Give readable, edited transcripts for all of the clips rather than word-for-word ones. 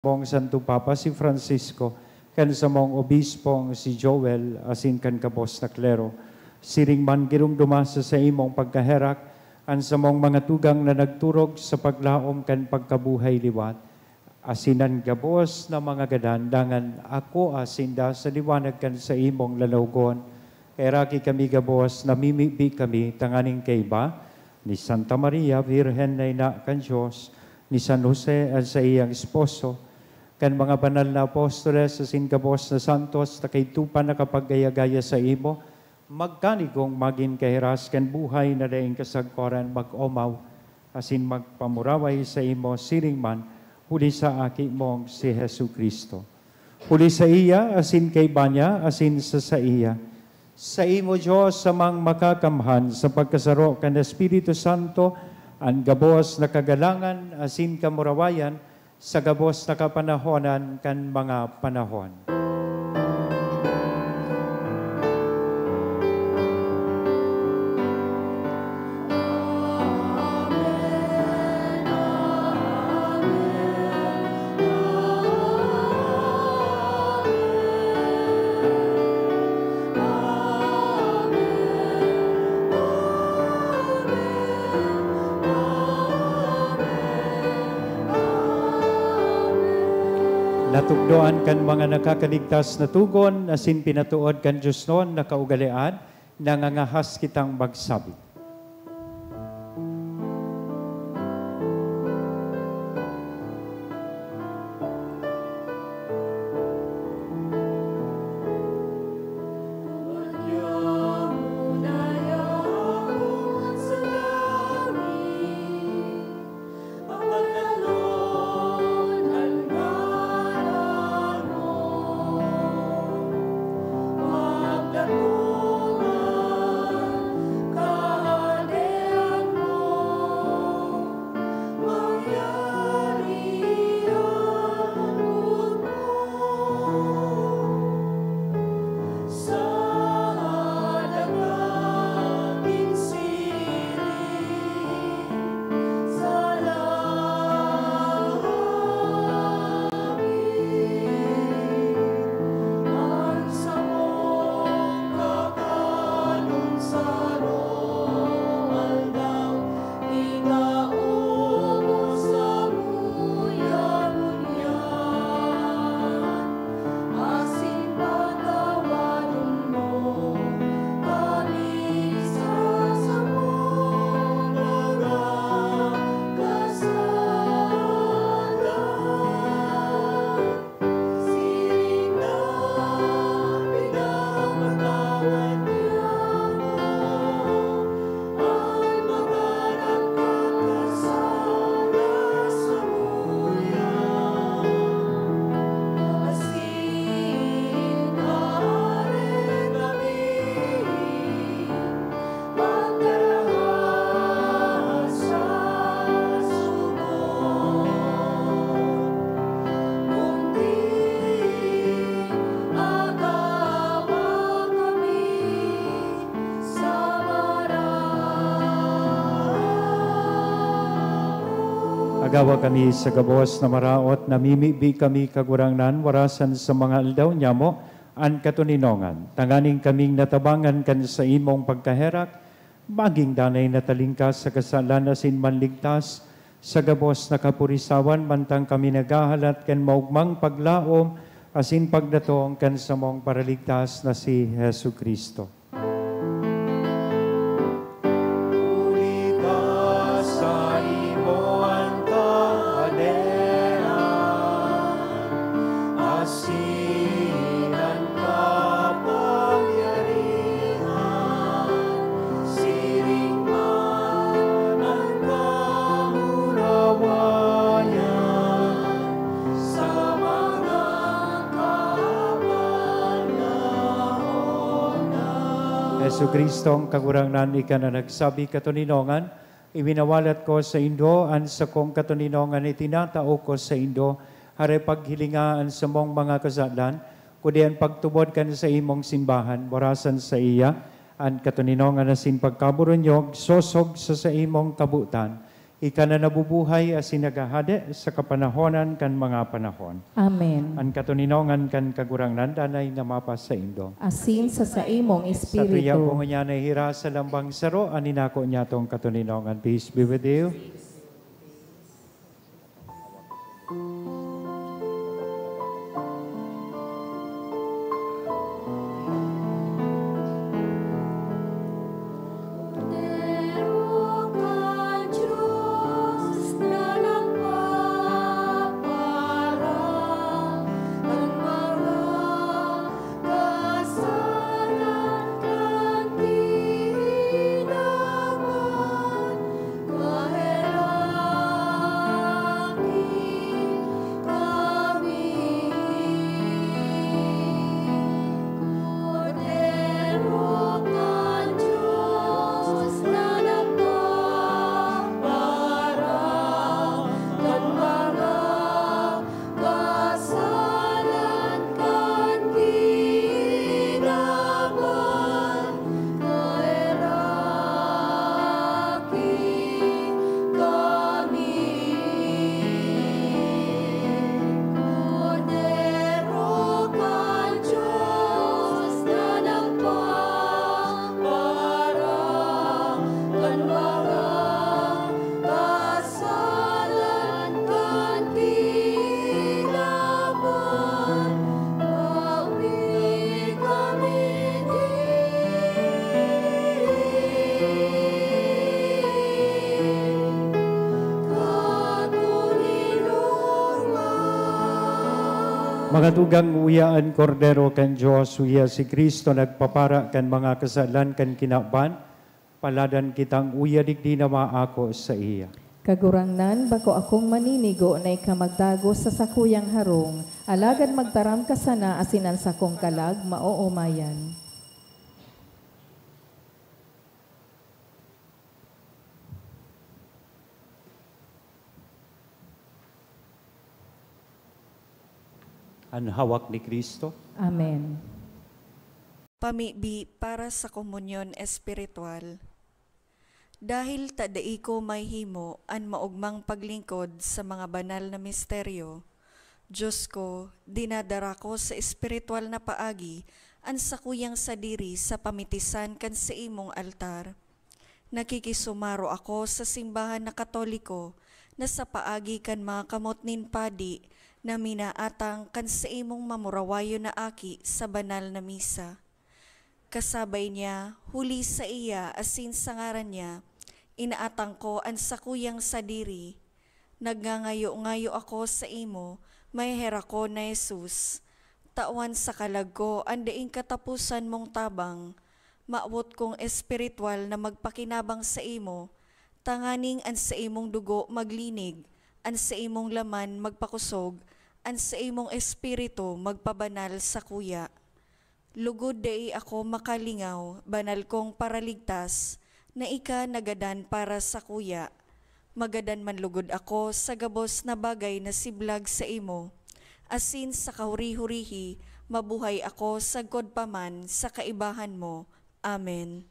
mong Santo Papa si Francisco, kan sa mong obispong si Joel, asin kan kabos na klero. Siring man girumdumasa sa imong pagkaherak, an sa mong mga tugang na nagturog sa paglaom kan pagkabuhay liwat. Asinan gabos na mga gadandangan, ako asinda sa liwanag kan sa imong lalawgon. Eraki kami gabos, namimibi kami, tanganing kaiba, ni Santa Maria, Virgen na ina kan Diyos, ni San Jose at sa iyang esposo, kan mga banal na apostoles sa sinkabos na santos, na kay tupa na kapag-gaya-gaya sa imo, magkanigong maging kahiras kan buhay na daing kasagkoran mag-omaw, asin magpamuraway sa imo siring man, huli sa aki mong si Jesu Kristo. Huli sa iya, asin kay banya, asin sa iya. Sa imo Diyos, samang makakamhan sa pagkasaro kan Espiritu Santo, ang gabos na kagalangan, asin kamurawayan, sa gabos na kapanahonan kan mga panahon. Natugdoan kan mga nakakaligtas na tugon, asin pinatuod kan Diyos noon na kaugalian, nangangahas kitang magsabi. Agawa kami sa gabos na maraot, namimibi kami kagurangnan, warasan sa mga aldaw niya mo, an katuninongan. Tanganing kaming natabangan kan sa imong pagkaherak, maging danay natalingkas sa kasalan asin manligtas, sa gabos na kapurisawan, mantang kami nagahalat kan maugmang paglaom, asin pagdatong kan sa mong paraligtas na si Jesu Kristo. Jesu Kristo, ang kagurangnan ika na nagsabi katuninongan, iwinawalat ko sa Indo, an sa kong katuninongan itinatao ko sa Indo, hare paghilingaan sa mong mga kasalan, kudian pagtubod kan sa imong simbahan, warasan sa iya, an katuninongan asin pagkaburunyog, sosog sa imong kabutan, Ika na nabubuhay as nagahade sa kapanahonan kan mga panahon. Amen. Ang katuninongan kan kagurangnan danay nga mapas sa indo. Asin sa imong Sa tuya po espiritu. niya na hira sa lambang saro, aninako niya tong katuninongan. Peace be with you. Mga tugang uyaan kordero kan Diyos, uya si Kristo nagpapara kan mga kasalan kan kinaban, paladan kitang uya digdi na maako sa iya. Kagurangnan, bako akong maninigo na ikamagdago sa sakuyang harong, alagad magtaram ka sana asinan sa kong kalag, maoomayan. Ang hawak ni Kristo. Amen. Pamibi para sa komunyon espiritual. Dahil tadai ko may himo an maugmang paglingkod sa mga banal na misteryo, Diyos ko, dinadara ko sa espiritual na paagi an sakuyang sadiri sa pamitisan kan sa imong altar. Nakikisumaro ako sa simbahan na Katoliko na sa paagi kan mga kamotnin padi na minaatang kan sa imong mamurawayo na aki sa banal na misa. Kasabay niya, huli sa iya asin sa ngaran niya, inaatang ko ang sakuyang sadiri. Nagngangayo-ngayo ako sa imo, may hera ko na Jesus. Tawan sa kalag ko, andaing katapusan mong tabang, maawot kong espiritual na magpakinabang sa imo, tanganing an sa imong dugo maglinig, an sa imong laman magpakusog, an sa imong espiritu magpabanal sa kuya. Lugod dai ako makalingaw, banal kong paraligtas, na ika nagadan para sa kuya. Magadan man lugod ako sa gabos na bagay na siblag sa imo. Asin sa kahuri-hurihi, mabuhay ako sa godpaman sa kaibahan mo. Amen.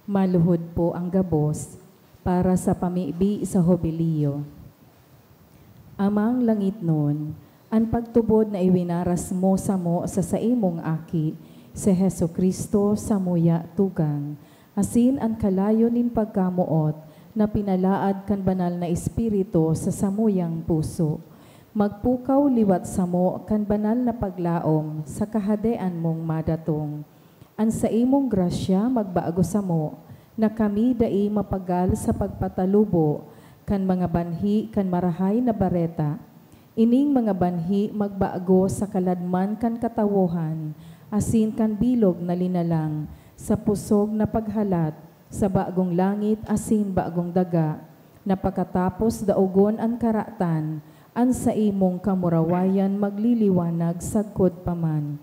Maluhod po ang gabos para sa pamibi sa hobilyo. Amang langit nun, ang pagtubod na iwinaras mo sa saimong aki, si Heso Kristo sa muya tugang, asin ang kalayo nin pagkamuot, na pinalaad kan banal na espiritu sa samuyang puso. Magpukaw liwat samo kan banal na paglaom sa kahadean mong madatong. An sa imong grasya magbago samo, na kami dai mapagal sa pagpatalubo, kan mga banhi kan marahay na bareta. Ining mga banhi magbago sa kaladman kan katawohan, asin kan bilog na linalang, sa pusog na paghalat, sa bagong langit asin bagong daga, na pagkatapos daugon ang karatan, an sa imong kamurawayan magliliwanag sagkod paman.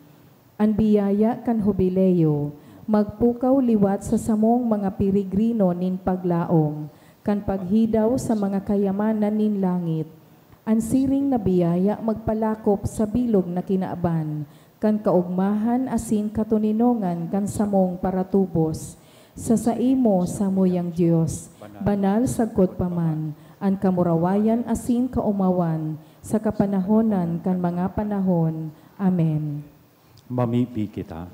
An biyaya kan hubileyo, magpukaw liwat sa samong mga pirigrino nin paglaom, kan paghidaw sa mga kayamanan nin langit. An siring na biyaya magpalakop sa bilog na kinaaban, kan kaugmahan asin katuninongan kan samong paratubos. Sa saimo samuyang Diyos, banal sagkod paman, ang kamurawayan asin kaumawan, sa kapanahonan kan mga panahon. Amen. Mamibi kita.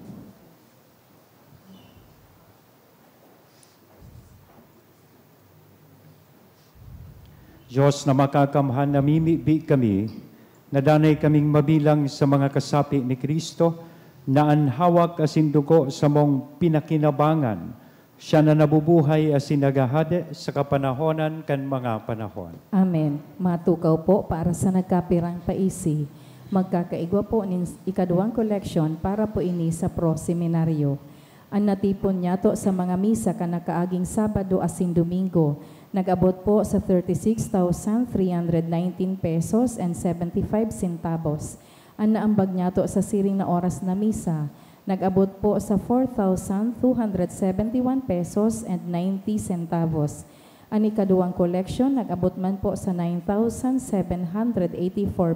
Diyos na makakamhan, namimibi kami, nadanay kaming mabilang sa mga kasapi ni Kristo, na anhawak asin dugo sa mong pinakinabangan, siya na nabubuhay asin nagahade sa kapanahonan kan mga panahon. Amen. Matukaw po para sa nagkapirang paisi. Magkakaigwa po nin ikaduang collection para po ini sa pro-seminaryo. Ang natipon niya to sa mga misa kanakaaging Sabado asin Domingo, nag-abot po sa 36,319 pesos and 75 centavos. Ang naambag niya to sa siring na oras na misa, nag-abot po sa 4,271 pesos and 90 centavos. Ang ikaduwang collection, nag-abot man po sa 9,784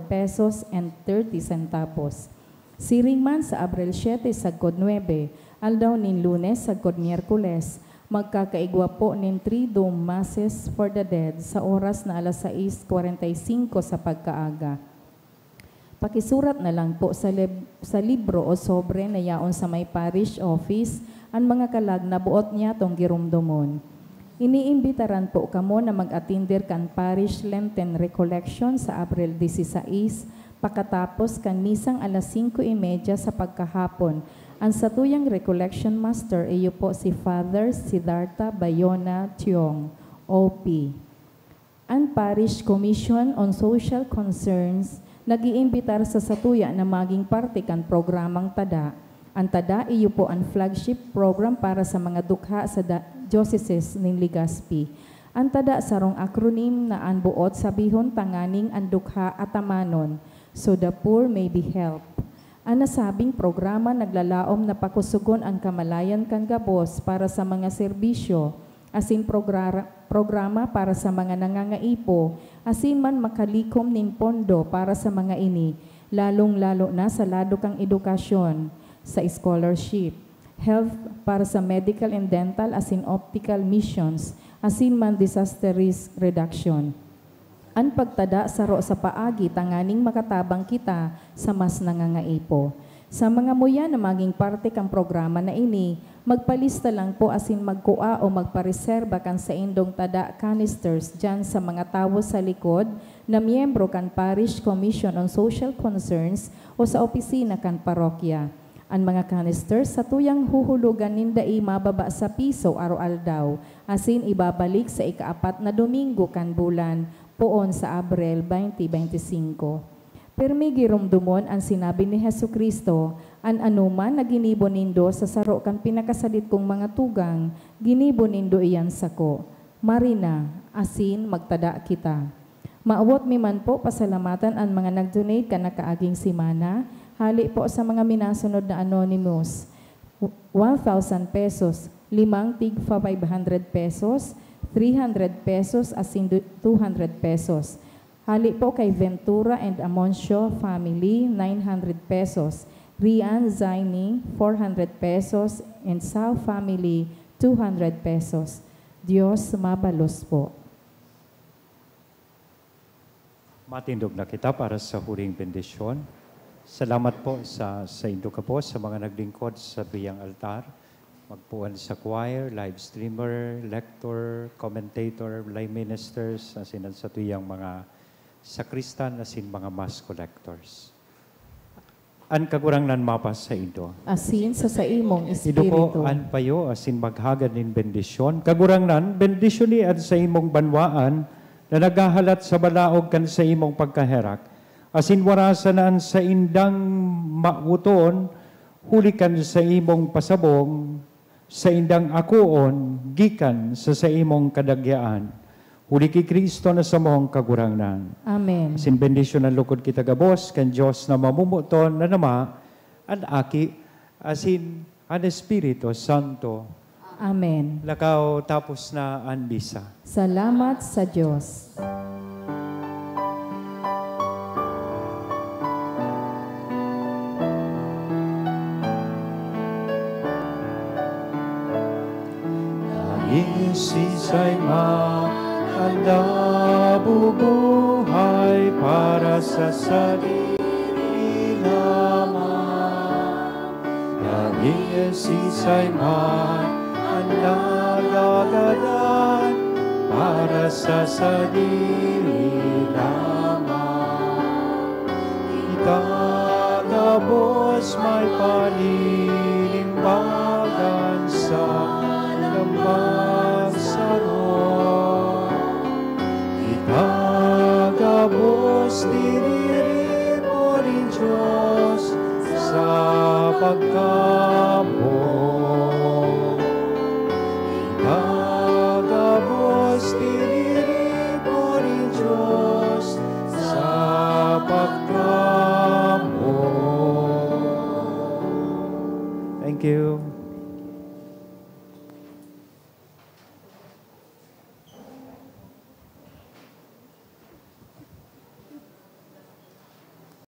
pesos and 30 centavos. Siring man sa Abril 7 sagkod 9, aldaw nin Lunes sagkod Miyerkules, magkakaigwa po nin 3 Dome Masses for the Dead sa oras na alas 6:45 sa pagkaaga. Pakisurat na lang po sa libro o sobre na yaon sa may parish office ang mga kalag na buot niya tong girumdomon. Iniimbitaran po kamo na mag-attinder kan parish Lenten Recollection sa Abril 16, pakatapos kan misang alas 5:30 sa pagkahapon. Ang satuyang recollection master iyo po si Father Siddhartha Bayona Tiong, OP. Ang Parish Commission on Social Concerns nag-iimbitar sa satuya na maging parte kan programang TADA. Ang TADA iyo po ang flagship program para sa mga dukha sa Diocese ng Legazpi. Ang TADA sarong acronym na ang buot sabihon tanganing ang dukha atamanon, so the poor may be helped. Ang nasabing programa naglalaom na pakusugon ang kamalayan kan gabos para sa mga serbisyo, asin programa para sa mga nangangaipo, asin man makalikom nin pondo para sa mga ini, lalong-lalo na sa lado kang edukasyon, sa scholarship, health para sa medical and dental asin optical missions, asin man disaster risk reduction. Ang pagtada saro sa paagi tanganing makatabang kita sa mas nangangaipo. Sa mga muya na maging parte kang programa na ini, magpalista lang po asin magkua o magpareserba kan sa indong tada canisters dyan sa mga tawo sa likod na miyembro kan Parish Commission on Social Concerns o sa opisina kan parokya. Ang mga canisters sa tuyang huhulugan nindai mababa sa piso araw-aldaw, asin ibabalik sa ika-4 na Domingo kan bulan poon sa Abril 2025. Permi girumdumon ang sinabi ni Hesu Kristo, an anuman na ginibo nindo sa saro kan pinakasalit kong mga tugang, ginibo nindo iyan sako. Marina, asin magtada kita. Maawot mi man po pasalamatan ang mga nag-donate ka nakaaging simana, hali po sa mga minasunod na anonymous. 1,000 pesos, 5 tig 500 pesos, 300 pesos asin 200 pesos. Hali po kay Ventura and Amoncio family, 900 pesos. Rian Zaini, 400 pesos. And Sao family, 200 pesos. Diyos mabalos po. Matindog na kita para sa huling bendisyon. Salamat po sa inyo ka po, sa mga naglingkod sa biyang altar. Magpuan sa choir, live streamer, lector, commentator, lay ministers, asin sa tuyang mga sakristan, asin mga mass collectors. An kagurang nan mapas sa ito. Asin sa imong Ito po, espiritu. an payo, asin maghagad nin bendisyon. Kagurang nan, bendisyon ni ad sa imong banwaan, na nagahalat sa balaog kan sa imong pagkaherak. Asin warasanaan sa indang mauton, hulikan sa imong pasabong, sa indang akuon, gikan sa imong kadagyaan. Huli ki Kristo na sa mong kagurangnan. Amen. Asin bendisyon ang lukod kita gabos, kan Diyos na mamumuton na nama, an aki, asin an Espiritu Santo. Amen. Lakaw tapos na ang misa. Salamat sa Diyos. Isisay mahanda bubuhay para sa sarili lamang. Dahil isisay mahanda gagadan para sa sarili lamang. Itagabos may panilimbagan sa magsaro. Itagabos diri mo rin Diyos sa pagkamo. Itagabos diri mo rin Diyos sa pagkamo. Thank you.